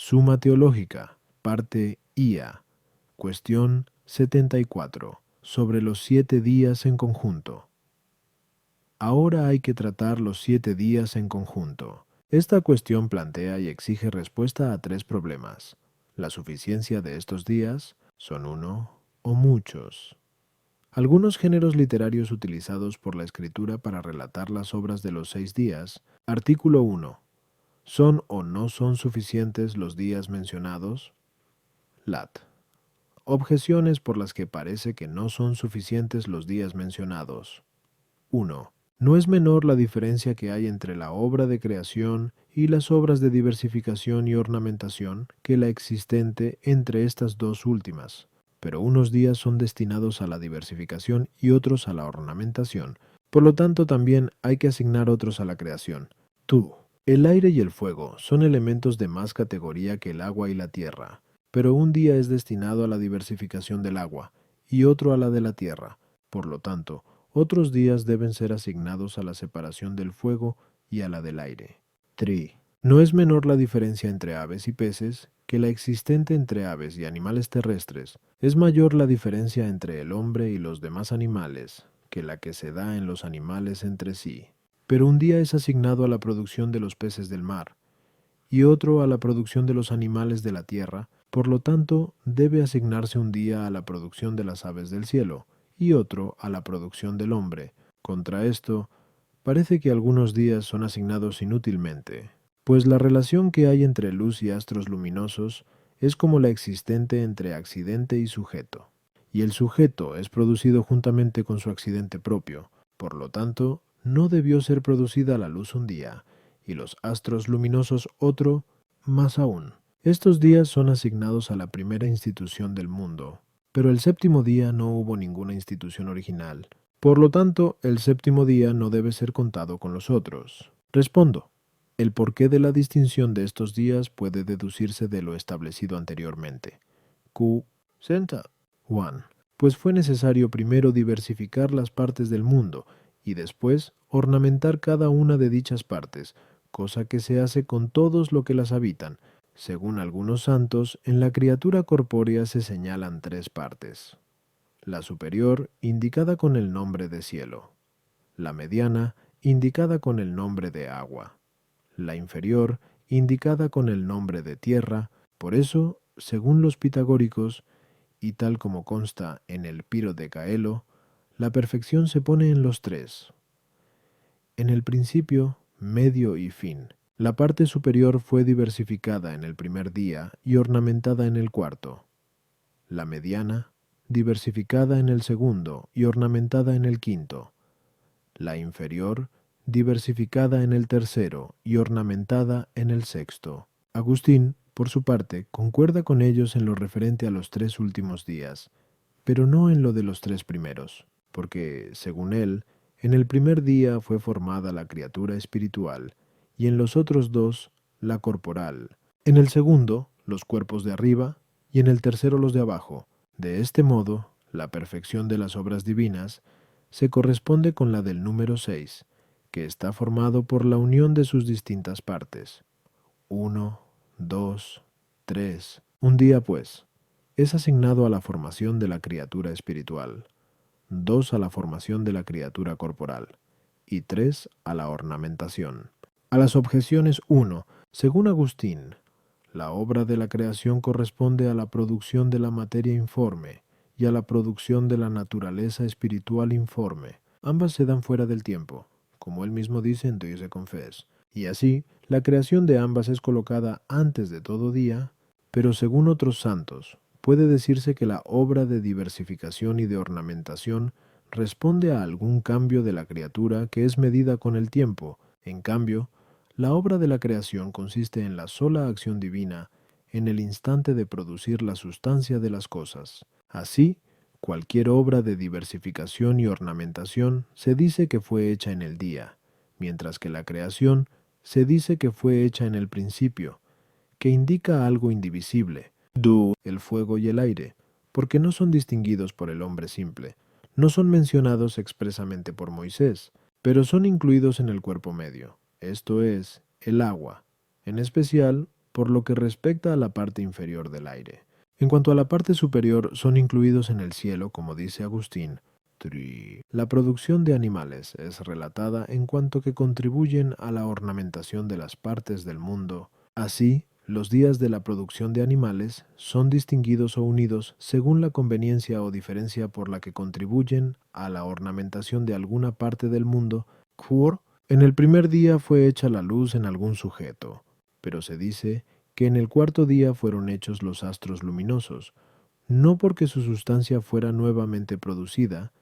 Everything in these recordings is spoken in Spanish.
Suma Teológica, parte IA. Cuestión 74. Sobre los 7 días en conjunto. Ahora hay que tratar los 7 días en conjunto. Esta cuestión plantea y exige respuesta a 3 problemas. La suficiencia de estos días, ¿son uno o muchos? Algunos géneros literarios utilizados por la escritura para relatar las obras de los 6 días. Artículo 1. ¿Son o no son suficientes los días mencionados? Lat. Objeciones por las que parece que no son suficientes los días mencionados. 1. No es menor la diferencia que hay entre la obra de creación y las obras de diversificación y ornamentación que la existente entre estas dos últimas, pero unos días son destinados a la diversificación y otros a la ornamentación. Por lo tanto, también hay que asignar otros a la creación. Tú. El aire y el fuego son elementos de más categoría que el agua y la tierra, pero un día es destinado a la diversificación del agua y otro a la de la tierra. Por lo tanto, otros días deben ser asignados a la separación del fuego y a la del aire. 3. No es menor la diferencia entre aves y peces que la existente entre aves y animales terrestres. Es mayor la diferencia entre el hombre y los demás animales que la que se da en los animales entre sí. Pero un día es asignado a la producción de los peces del mar, y otro a la producción de los animales de la tierra. Por lo tanto, debe asignarse un día a la producción de las aves del cielo, y otro a la producción del hombre. Contra esto, parece que algunos días son asignados inútilmente, pues la relación que hay entre luz y astros luminosos es como la existente entre accidente y sujeto, y el sujeto es producido juntamente con su accidente propio. Por lo tanto, no debió ser producida la luz un día, y los astros luminosos otro, más aún. Estos días son asignados a la primera institución del mundo, pero el séptimo día no hubo ninguna institución original. Por lo tanto, el séptimo día no debe ser contado con los otros. Respondo. El porqué de la distinción de estos días puede deducirse de lo establecido anteriormente. Q. Senta. 1. Pues fue necesario primero diversificar las partes del mundo y después ornamentar cada una de dichas partes, cosa que se hace con todos los que las habitan. Según algunos santos, en la criatura corpórea se señalan 3 partes. La superior, indicada con el nombre de cielo. La mediana, indicada con el nombre de agua. La inferior, indicada con el nombre de tierra. Por eso, según los pitagóricos, y tal como consta en el Piro de Caelo, la perfección se pone en los 3. En el principio, medio y fin. La parte superior fue diversificada en el primer día y ornamentada en el cuarto. La mediana, diversificada en el segundo y ornamentada en el quinto. La inferior, diversificada en el tercero y ornamentada en el sexto. Agustín, por su parte, concuerda con ellos en lo referente a los 3 últimos días, pero no en lo de los 3 primeros, porque, según él, en el primer día fue formada la criatura espiritual, y en los otros 2, la corporal. En el segundo, los cuerpos de arriba, y en el tercero los de abajo. De este modo, la perfección de las obras divinas se corresponde con la del número 6, que está formado por la unión de sus distintas partes. 1, 2, 3. Un día, pues, es asignado a la formación de la criatura espiritual, 2 a la formación de la criatura corporal, y 3 a la ornamentación. A las objeciones 1, según Agustín, la obra de la creación corresponde a la producción de la materia informe y a la producción de la naturaleza espiritual informe. Ambas se dan fuera del tiempo, como él mismo dice en Dieu se confesse. Y así, la creación de ambas es colocada antes de todo día, pero según otros santos, puede decirse que la obra de diversificación y de ornamentación responde a algún cambio de la criatura que es medida con el tiempo. En cambio, la obra de la creación consiste en la sola acción divina, en el instante de producir la sustancia de las cosas. Así, cualquier obra de diversificación y ornamentación se dice que fue hecha en el día, mientras que la creación se dice que fue hecha en el principio, que indica algo indivisible, el fuego y el aire, porque no son distinguidos por el hombre simple, no son mencionados expresamente por Moisés, pero son incluidos en el cuerpo medio, esto es, el agua, en especial por lo que respecta a la parte inferior del aire. En cuanto a la parte superior, son incluidos en el cielo, como dice Agustín. La producción de animales es relatada en cuanto que contribuyen a la ornamentación de las partes del mundo. Así, los días de la producción de animales son distinguidos o unidos según la conveniencia o diferencia por la que contribuyen a la ornamentación de alguna parte del mundo. En el primer día fue hecha la luz en algún sujeto, pero se dice que en el cuarto día fueron hechos los astros luminosos, no porque su sustancia fuera nuevamente producida,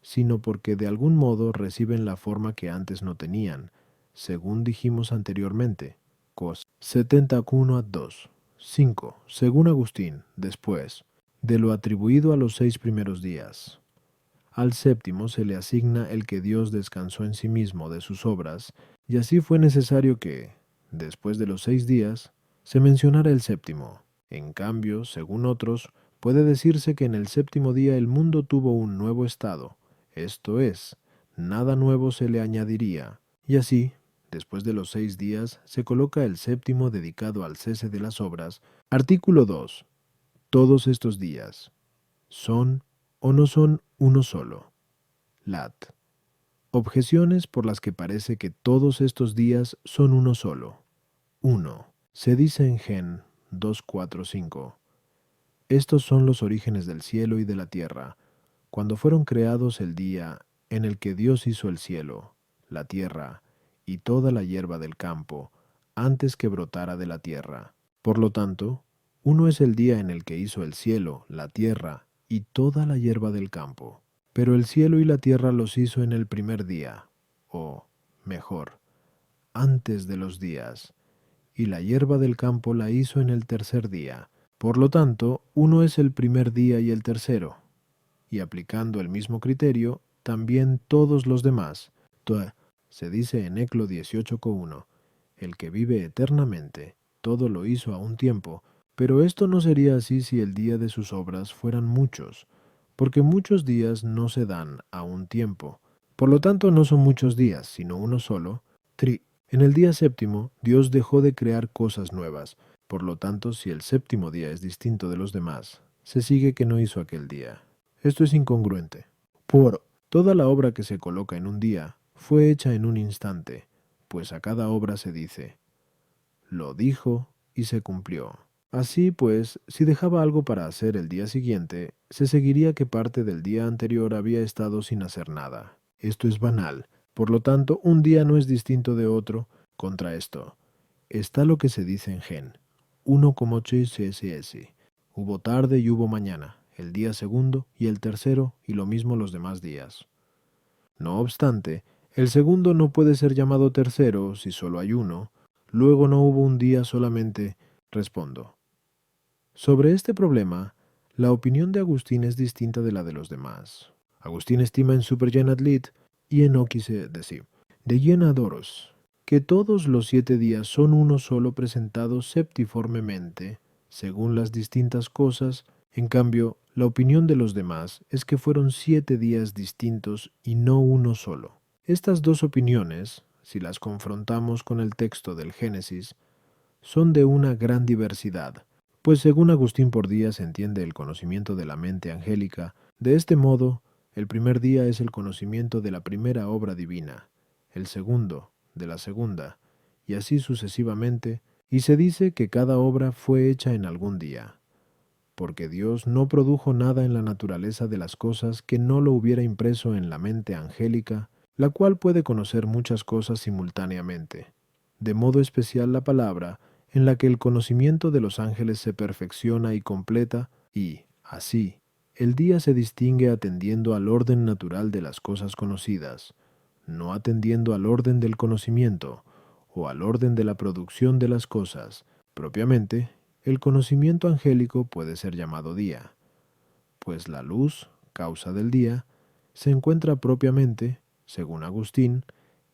sino porque de algún modo reciben la forma que antes no tenían, según dijimos anteriormente. Cos 71 a 2. 5. Según Agustín, después, de lo atribuido a los 6 primeros días. Al séptimo se le asigna el que Dios descansó en sí mismo de sus obras, y así fue necesario que, después de los 6 días, se mencionara el séptimo. En cambio, según otros, puede decirse que en el séptimo día el mundo tuvo un nuevo estado, esto es, nada nuevo se le añadiría, y así, después de los 6 días, se coloca el séptimo dedicado al cese de las obras. Artículo 2. Todos estos días son o no son uno solo. Lat. Objeciones por las que parece que todos estos días son uno solo. 1. Se dice en Gen 2:4-5. Estos son los orígenes del cielo y de la tierra, cuando fueron creados el día en el que Dios hizo el cielo, la tierra y toda la hierba del campo, antes que brotara de la tierra. Por lo tanto, uno es el día en el que hizo el cielo, la tierra y toda la hierba del campo. Pero el cielo y la tierra los hizo en el primer día, o, mejor, antes de los días, y la hierba del campo la hizo en el tercer día. Por lo tanto, uno es el primer día y el tercero, y aplicando el mismo criterio, también todos los demás. Se dice en Eclo 18:1, el que vive eternamente, todo lo hizo a un tiempo, pero esto no sería así si el día de sus obras fueran muchos, porque muchos días no se dan a un tiempo. Por lo tanto, no son muchos días, sino uno solo. En el día séptimo, Dios dejó de crear cosas nuevas. Por lo tanto, si el séptimo día es distinto de los demás, se sigue que no hizo aquel día. Esto es incongruente. Toda la obra que se coloca en un día fue hecha en un instante, pues a cada obra se dice, lo dijo y se cumplió. Así pues, si dejaba algo para hacer el día siguiente, se seguiría que parte del día anterior había estado sin hacer nada. Esto es banal. Por lo tanto, un día no es distinto de otro. Contra esto, está lo que se dice en Gen 1:8 Hubo tarde y hubo mañana, el día segundo y el tercero, y lo mismo los demás días. No obstante, el segundo no puede ser llamado tercero si solo hay uno. Luego no hubo un día solamente. Respondo. Sobre este problema, la opinión de Agustín es distinta de la de los demás. Agustín estima en Supergenat Lit y en Óquice de Llenadoros que todos los 7 días son uno solo presentados septiformemente, según las distintas cosas. En cambio, la opinión de los demás es que fueron 7 días distintos y no uno solo. Estas dos opiniones, si las confrontamos con el texto del Génesis, son de una gran diversidad, pues según Agustín por día se entiende el conocimiento de la mente angélica. De este modo, el primer día es el conocimiento de la primera obra divina, el segundo, de la segunda, y así sucesivamente, y se dice que cada obra fue hecha en algún día, porque Dios no produjo nada en la naturaleza de las cosas que no lo hubiera impreso en la mente angélica, la cual puede conocer muchas cosas simultáneamente, de modo especial la palabra, en la que el conocimiento de los ángeles se perfecciona y completa, y, así, el día se distingue atendiendo al orden natural de las cosas conocidas, no atendiendo al orden del conocimiento, o al orden de la producción de las cosas. Propiamente, el conocimiento angélico puede ser llamado día, pues la luz, causa del día, se encuentra propiamente, según Agustín,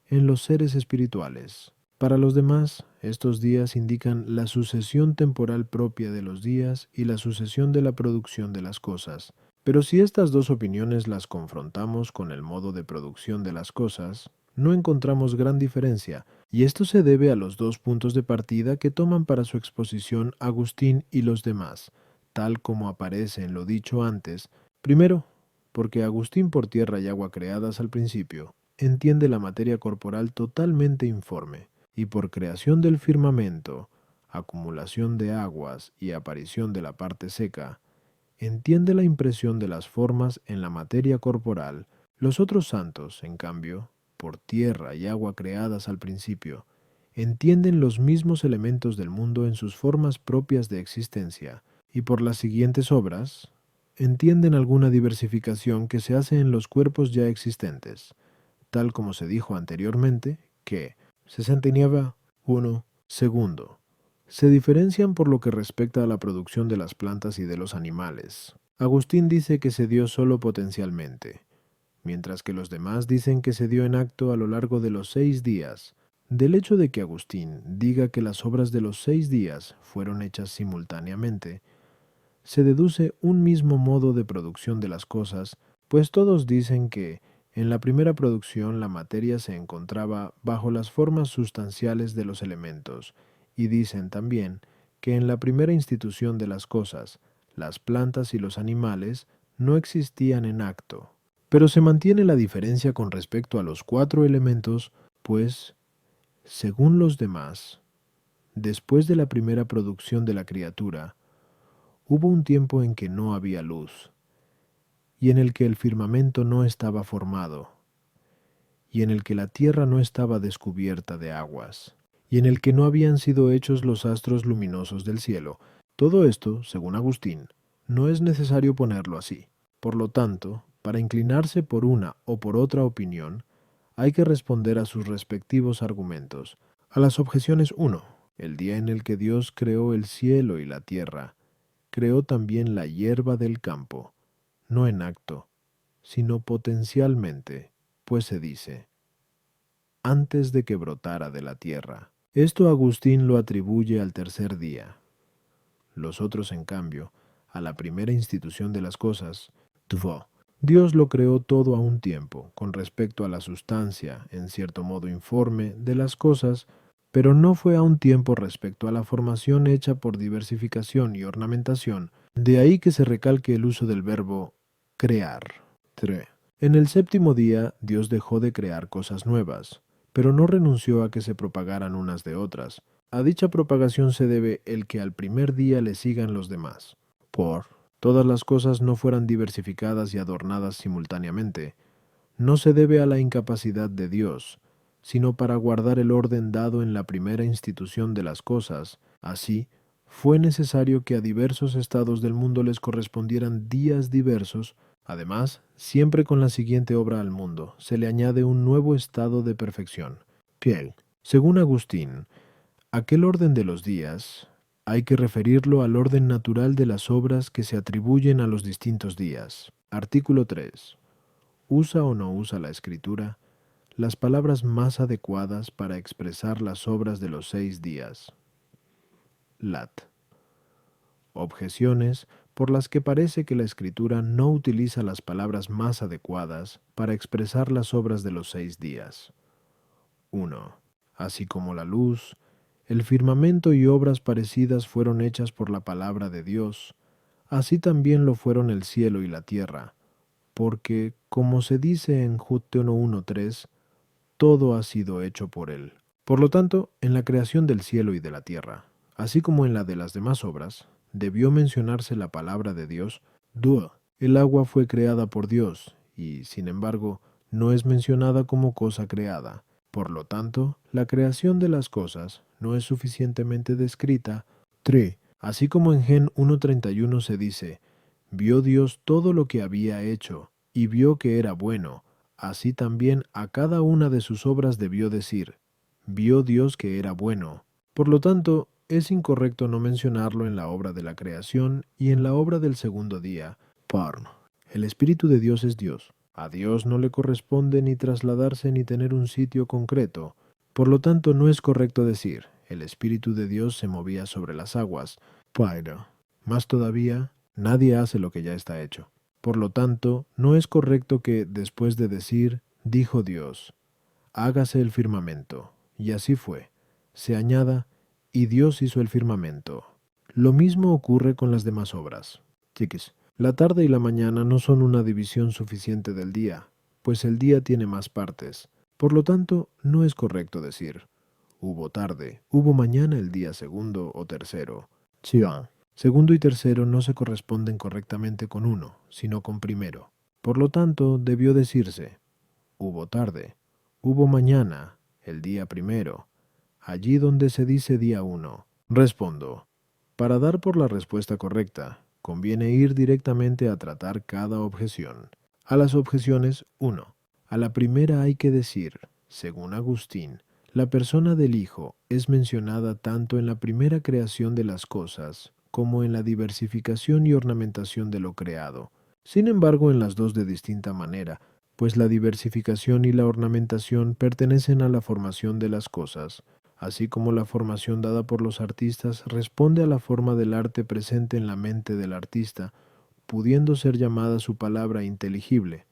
en los seres espirituales. Para los demás, estos días indican la sucesión temporal propia de los días y la sucesión de la producción de las cosas. Pero si estas dos opiniones las confrontamos con el modo de producción de las cosas, no encontramos gran diferencia, Y esto se debe a los dos puntos de partida que toman para su exposición Agustín y los demás, tal como aparece en lo dicho antes. Primero, porque Agustín por tierra y agua creadas al principio, entiende la materia corporal totalmente informe, y por creación del firmamento, acumulación de aguas y aparición de la parte seca, entiende la impresión de las formas en la materia corporal. Los otros santos, en cambio, por tierra y agua creadas al principio, entienden los mismos elementos del mundo en sus formas propias de existencia, y por las siguientes obras, entienden alguna diversificación que se hace en los cuerpos ya existentes, tal como se dijo anteriormente, que 69.1 segundo se diferencian por lo que respecta a la producción de las plantas y de los animales. Agustín dice que se dio solo potencialmente, mientras que los demás dicen que se dio en acto a lo largo de los 6 días. Del hecho de que Agustín diga que las obras de los 6 días fueron hechas simultáneamente, se deduce un mismo modo de producción de las cosas, pues todos dicen que en la primera producción la materia se encontraba bajo las formas sustanciales de los elementos, y dicen también que en la primera institución de las cosas, las plantas y los animales no existían en acto. Pero se mantiene la diferencia con respecto a los 4 elementos, pues, según los demás, después de la primera producción de la criatura, hubo un tiempo en que no había luz, y en el que el firmamento no estaba formado, y en el que la tierra no estaba descubierta de aguas, y en el que no habían sido hechos los astros luminosos del cielo. Todo esto, según Agustín, no es necesario ponerlo así. Por lo tanto, para inclinarse por una o por otra opinión, hay que responder a sus respectivos argumentos. A las objeciones 1. El día en el que Dios creó el cielo y la tierra, creó también la hierba del campo, no en acto, sino potencialmente, pues se dice, antes de que brotara de la tierra. Esto Agustín lo atribuye al tercer día. Los otros, en cambio, a la primera institución de las cosas, Tvo. Dios lo creó todo a un tiempo, con respecto a la sustancia, en cierto modo informe, de las cosas, pero no fue a un tiempo respecto a la formación hecha por diversificación y ornamentación. De ahí que se recalque el uso del verbo crear. 3. En el séptimo día Dios dejó de crear cosas nuevas, pero no renunció a que se propagaran unas de otras. A dicha propagación se debe el que al primer día le sigan los demás. Por todas las cosas no fueran diversificadas y adornadas simultáneamente, no se debe a la incapacidad de Dios, sino para guardar el orden dado en la primera institución de las cosas. Así, fue necesario que a diversos estados del mundo les correspondieran días diversos. Además, siempre con la siguiente obra al mundo, se le añade un nuevo estado de perfección. Piel. Según Agustín, aquel orden de los días hay que referirlo al orden natural de las obras que se atribuyen a los distintos días. Artículo 3. ¿Usa o no usa la escritura las palabras más adecuadas para expresar las obras de los 6 días? Lat. Objeciones por las que parece que la escritura no utiliza las palabras más adecuadas para expresar las obras de los 6 días. 1. Así como la luz, el firmamento y obras parecidas fueron hechas por la palabra de Dios, así también lo fueron el cielo y la tierra, porque, como se dice en Jude 1:3, todo ha sido hecho por él. Por lo tanto, en la creación del cielo y de la tierra, así como en la de las demás obras, debió mencionarse la palabra de Dios, Dua. El agua fue creada por Dios, y, sin embargo, no es mencionada como cosa creada. Por lo tanto, la creación de las cosas no es suficientemente descrita. 3. Así como en Gen 1:31 se dice, vio Dios todo lo que había hecho, y vio que era bueno, así también a cada una de sus obras debió decir, vio Dios que era bueno. Por lo tanto, es incorrecto no mencionarlo en la obra de la creación y en la obra del segundo día. Parn. El Espíritu de Dios es Dios. A Dios no le corresponde ni trasladarse ni tener un sitio concreto. Por lo tanto, no es correcto decir, el Espíritu de Dios se movía sobre las aguas. Paira. Más todavía, nadie hace lo que ya está hecho. Por lo tanto, no es correcto que, después de decir, dijo Dios, hágase el firmamento, y así fue. Se añada, y Dios hizo el firmamento. Lo mismo ocurre con las demás obras. Chiquis, la tarde y la mañana no son una división suficiente del día, pues el día tiene más partes. Por lo tanto, no es correcto decir, hubo tarde, hubo mañana el día segundo o tercero. Chiang. Segundo y tercero no se corresponden correctamente con uno, sino con primero. Por lo tanto, debió decirse, hubo tarde, hubo mañana, el día primero, allí donde se dice día uno. Respondo, para dar por la respuesta correcta, conviene ir directamente a tratar cada objeción. A las objeciones, 1. A la primera hay que decir, según Agustín, la persona del Hijo es mencionada tanto en la primera creación de las cosas como en la diversificación y ornamentación de lo creado. Sin embargo, en las dos de distinta manera, pues la diversificación y la ornamentación pertenecen a la formación de las cosas, así como la formación dada por los artistas responde a la forma del arte presente en la mente del artista, pudiendo ser llamada su palabra inteligible.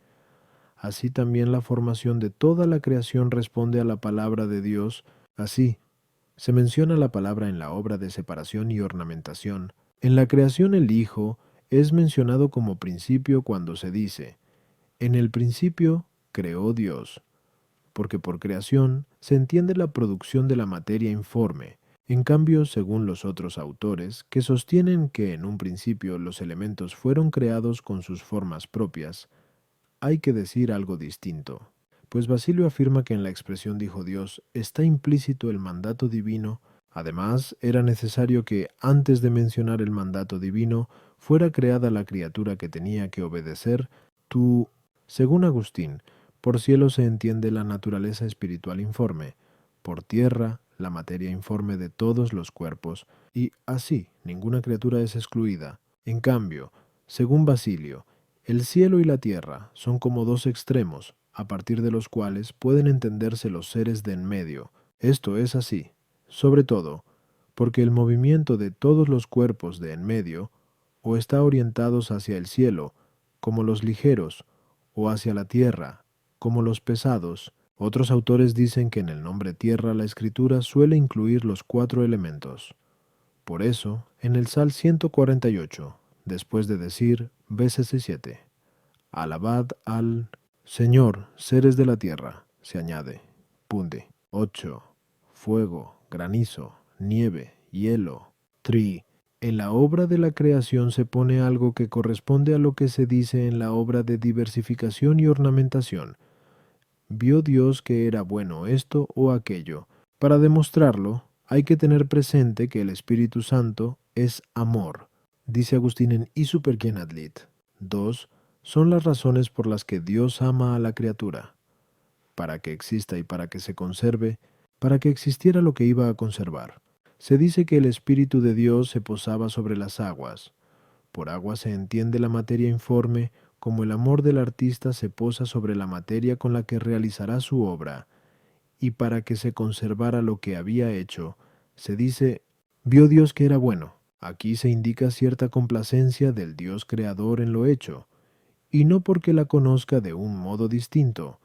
Así también la formación de toda la creación responde a la palabra de Dios. Así, se menciona la palabra en la obra de separación y ornamentación. En la creación el Hijo es mencionado como principio cuando se dice, en el principio creó Dios, porque por creación se entiende la producción de la materia informe. En cambio, según los otros autores, que sostienen que en un principio los elementos fueron creados con sus formas propias, hay que decir algo distinto, pues Basilio afirma que en la expresión dijo Dios está implícito el mandato divino. Además, era necesario que, antes de mencionar el mandato divino, fuera creada la criatura que tenía que obedecer. Tú, según Agustín, por cielo se entiende la naturaleza espiritual informe, por tierra la materia informe de todos los cuerpos, y así ninguna criatura es excluida. En cambio, según Basilio, el cielo y la tierra son como dos extremos, a partir de los cuales pueden entenderse los seres de en medio. Esto es así, sobre todo, porque el movimiento de todos los cuerpos de en medio o está orientados hacia el cielo, como los ligeros, o hacia la tierra, como los pesados. Otros autores dicen que en el nombre tierra la escritura suele incluir los 4 elementos. Por eso, en el Sal 148, después de decir veces 7, alabad al Señor, seres de la tierra, se añade, punde, 8, fuego, granizo, nieve, hielo, tri. En la obra de la creación se pone algo que corresponde a lo que se dice en la obra de diversificación y ornamentación. Vio Dios que era bueno esto o aquello. Para demostrarlo, hay que tener presente que el Espíritu Santo es amor. Dice Agustín en I Supergenadlit. 2. Son las razones por las que Dios ama a la criatura. Para que exista y para que se conserve, para que existiera lo que iba a conservar. Se dice que el Espíritu de Dios se posaba sobre las aguas. Por agua se entiende la materia informe, como el amor del artista se posa sobre la materia con la que realizará su obra, y para que se conservara lo que había hecho, se dice, vio Dios que era bueno. Aquí se indica cierta complacencia del Dios creador en lo hecho, y no porque la conozca de un modo distinto,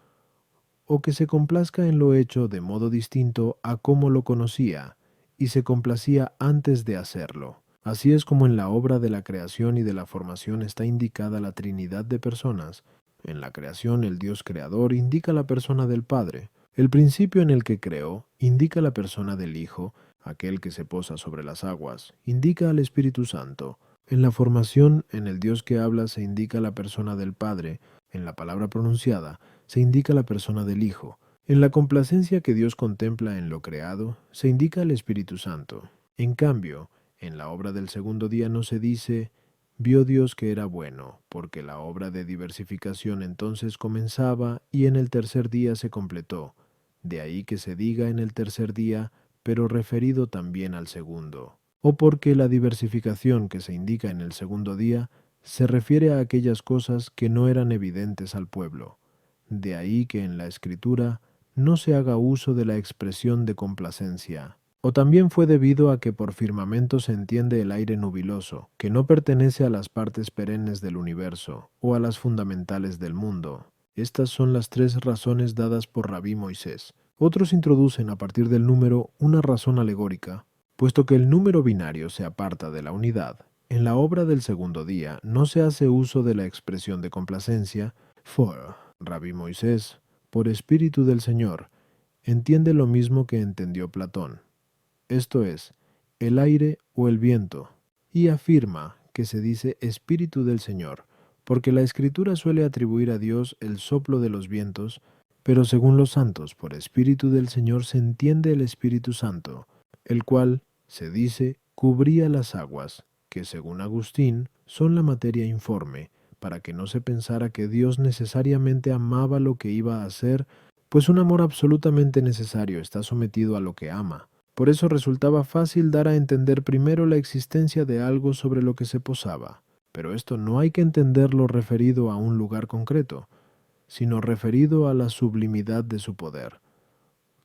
o que se complazca en lo hecho de modo distinto a cómo lo conocía, y se complacía antes de hacerlo. Así es como en la obra de la creación y de la formación está indicada la Trinidad de personas. En la creación el Dios creador indica la persona del Padre. El principio en el que creó indica la persona del Hijo. Aquel que se posa sobre las aguas indica al Espíritu Santo. En la formación, en el Dios que habla se indica la persona del Padre. En la palabra pronunciada se indica la persona del Hijo. En la complacencia que Dios contempla en lo creado se indica el Espíritu Santo. En cambio, en la obra del segundo día no se dice, vio Dios que era bueno, porque la obra de diversificación entonces comenzaba y en el tercer día se completó. De ahí que se diga en el tercer día, pero referido también al segundo. O porque la diversificación que se indica en el segundo día se refiere a aquellas cosas que no eran evidentes al pueblo. De ahí que en la Escritura no se haga uso de la expresión de complacencia. O también fue debido a que por firmamento se entiende el aire nubiloso, que no pertenece a las partes perennes del universo, o a las fundamentales del mundo. Estas son las 3 razones dadas por Rabí Moisés. Otros introducen a partir del número una razón alegórica, puesto que el número binario se aparta de la unidad. En la obra del segundo día no se hace uso de la expresión de complacencia, for Rabí Moisés, por Espíritu del Señor, entiende lo mismo que entendió Platón, esto es, el aire o el viento, y afirma que se dice Espíritu del Señor, porque la Escritura suele atribuir a Dios el soplo de los vientos, pero según los santos, por Espíritu del Señor se entiende el Espíritu Santo, el cual, se dice, cubría las aguas, que según Agustín son la materia informe, para que no se pensara que Dios necesariamente amaba lo que iba a hacer, pues un amor absolutamente necesario está sometido a lo que ama. Por eso resultaba fácil dar a entender primero la existencia de algo sobre lo que se posaba, pero esto no hay que entenderlo referido a un lugar concreto, sino referido a la sublimidad de su poder,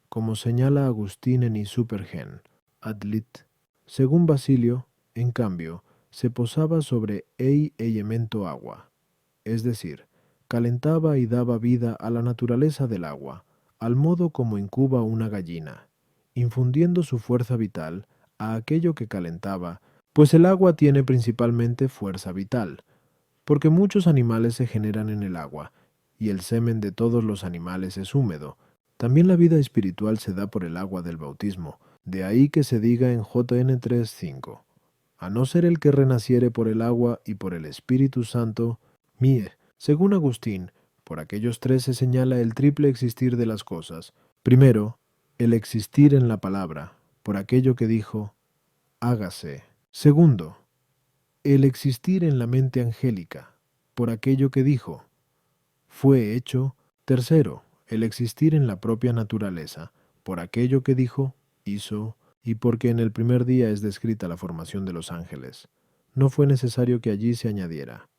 como señala Agustín en Isupergen, Adlit. Según Basilio, en cambio, se posaba sobre ei elemento agua, es decir, calentaba y daba vida a la naturaleza del agua, al modo como incuba una gallina, infundiendo su fuerza vital a aquello que calentaba, pues el agua tiene principalmente fuerza vital, porque muchos animales se generan en el agua, y el semen de todos los animales es húmedo. También la vida espiritual se da por el agua del bautismo, de ahí que se diga en JN 3:5, a no ser el que renaciere por el agua y por el Espíritu Santo, mie. Según Agustín, por aquellos tres se señala el triple existir de las cosas. Primero, el existir en la palabra, por aquello que dijo, hágase. Segundo, el existir en la mente angélica, por aquello que dijo, fue hecho. Tercero, el existir en la propia naturaleza, por aquello que dijo, hizo, y porque en el primer día es descrita la formación de los ángeles. No fue necesario que allí se añadiera,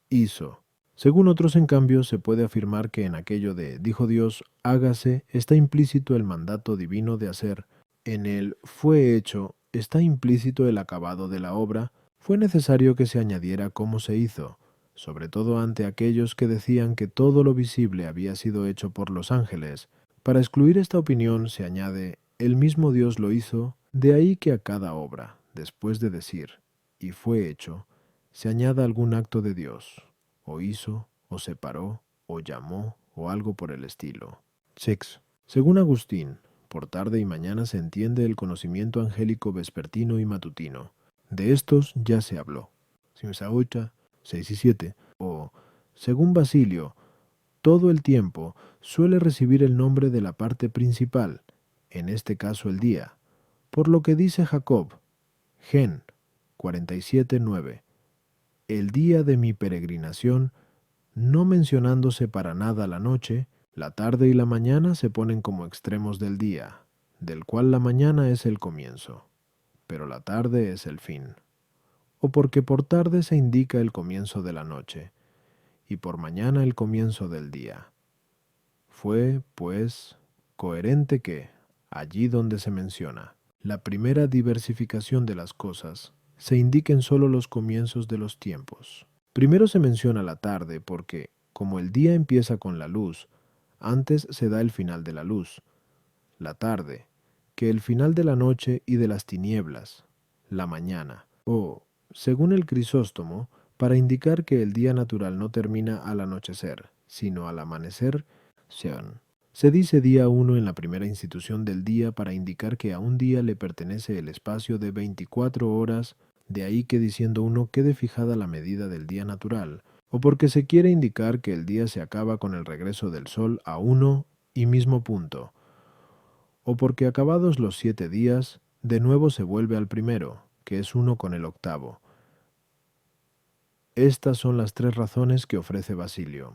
hizo. Según otros, en cambio, se puede afirmar que en aquello de dijo Dios, hágase, está implícito el mandato divino de hacer. En el fue hecho está implícito el acabado de la obra. Fue necesario que se añadiera cómo se hizo, sobre todo ante aquellos que decían que todo lo visible había sido hecho por los ángeles. Para excluir esta opinión se añade, el mismo Dios lo hizo, de ahí que a cada obra, después de decir, y fue hecho, se añada algún acto de Dios, o hizo, o separó, o llamó, o algo por el estilo. 6. Según Agustín, por tarde y mañana se entiende el conocimiento angélico vespertino y matutino. De estos ya se habló. 6 y 7. O, según Basilio, todo el tiempo suele recibir el nombre de la parte principal, en este caso el día, por lo que dice Jacob, Gen 47:9, el día de mi peregrinación, no mencionándose para nada la noche, la tarde y la mañana se ponen como extremos del día, del cual la mañana es el comienzo, pero la tarde es el fin. O porque por tarde se indica el comienzo de la noche, y por mañana el comienzo del día. Fue, pues, coherente que, allí donde se menciona la primera diversificación de las cosas, se indiquen sólo los comienzos de los tiempos. Primero se menciona la tarde porque, como el día empieza con la luz, antes se da el final de la luz, la tarde, que el final de la noche y de las tinieblas, la mañana, o, según el Crisóstomo, para indicar que el día natural no termina al anochecer, sino al amanecer, sean. Se dice día 1 en la primera institución del día para indicar que a un día le pertenece el espacio de 24 horas, de ahí que diciendo uno quede fijada la medida del día natural, o porque se quiere indicar que el día se acaba con el regreso del sol a uno y mismo punto, o porque acabados los 7 días, de nuevo se vuelve al primero, que es uno con el octavo. Estas son las tres razones que ofrece Basilio.